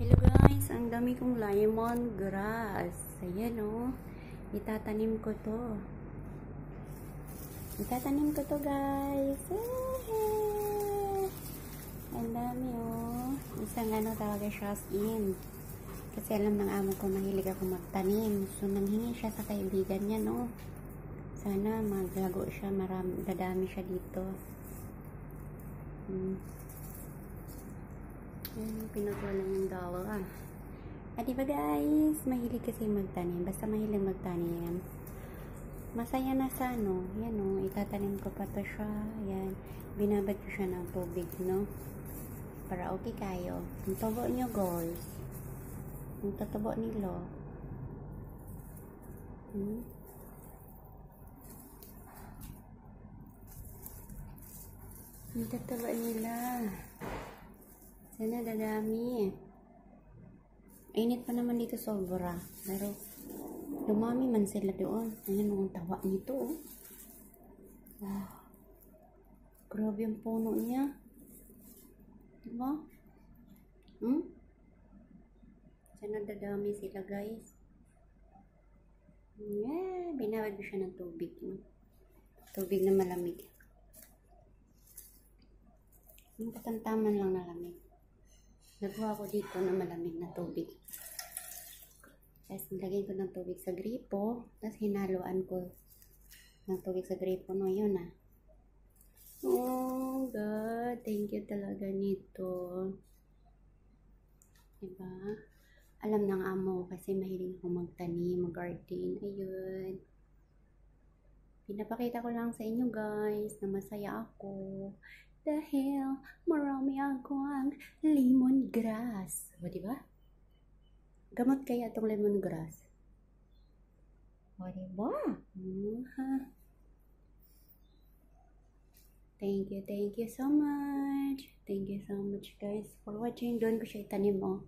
Hello guys, ang dami kong lemongrass. Ayan o. Itatanim ko to. Guys. Ang dami o. Isang talaga siya as in. Kasi alam ng amo ko mahilig ako magtanim. So nanghingi siya sa kaibigan niya no. Sana maglago siya. Dadami siya dito. Pinagawa lang yung dalawa. Diba guys, mahilig kasi magtanim. Basta mahilig magtanim. Masaya na sa yan itatanim ko pa to siya. Yan, binabad ko siya ng tubig, no? Para okay kayo. Ang tubo nyo guys. Ang tatubo nilo. Ang tatubo nila. Sana dadami. Init pa naman dito sobra. Pero dumami man sila doon. Ayan ang tawa nito. Wow. Grabe ang puno niya. Diba? Sana dadami sila guys. Yeah, binawad ko siya ng tubig. No? Tubig na malamig. Yung katantaman lang na lamig. Nagawa ko dito na malamig na tubig. Tapos nilagay ko ng tubig sa gripo. Tapos hinaluan ko ng tubig sa gripo. No, yun na. Oh God, thank you talaga nito. Diba? Alam ng amo kasi mahilig ako magtanim, mag-garden. Ayun. Pinapakita ko lang sa inyo guys na masaya ako. Dahil marami akong lemongrass. O, diba? Gamot kaya itong lemongrass? O, diba? Thank you so much. Thank you so much guys for watching. Doon ko siya itanim mo.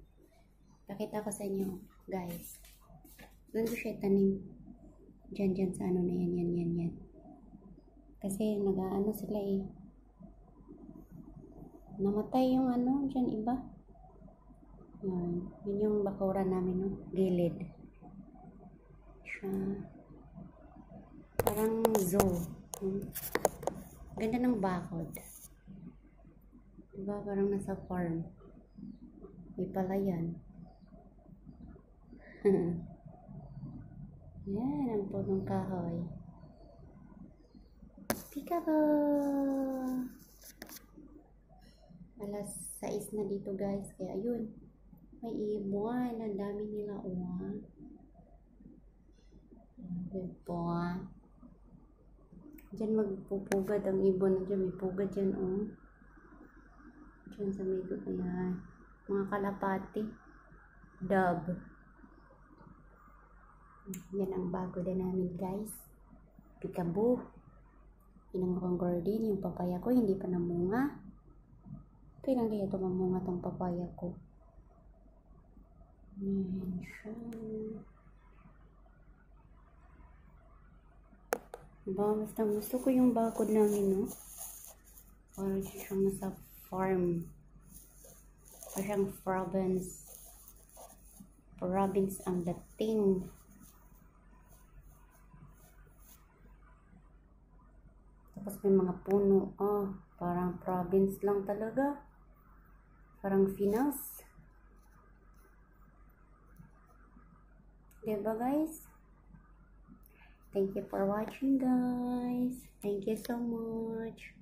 Pakita ko sa inyo guys. Doon ko siya itanim. Diyan sa na yan. Kasi nag-aano sila eh. Namatay yung dyan iba. Yun yung bakuran namin, no? Gilid. Siya. Parang zoo. Ganda ng bakod. Diba? Parang nasa farm. May palayan. Yan, ang punong kahoy. Peekaboo! Alas 6 na dito guys. Kaya ayun. May ibon. Ang dami nila. Diba? Diyan magpupugad ang ibon. Diyan may pugad dyan. Diyan sa may ayan. Mga kalapati. Dove. Yan ang bago din namin guys. Peekaboo. Inang akong garden. Yung papaya ko hindi pa namunga. Kailan kaya ito mamunga tong papaya ko? Ayan siya. Diba? Basta gusto ko yung bakod namin, no? Parang siyang nasa farm. Parang siyang province. Province ang dating. Tapos may mga puno. Parang province lang talaga. Parang Pinas. Diba guys? Thank you for watching guys. Thank you so much.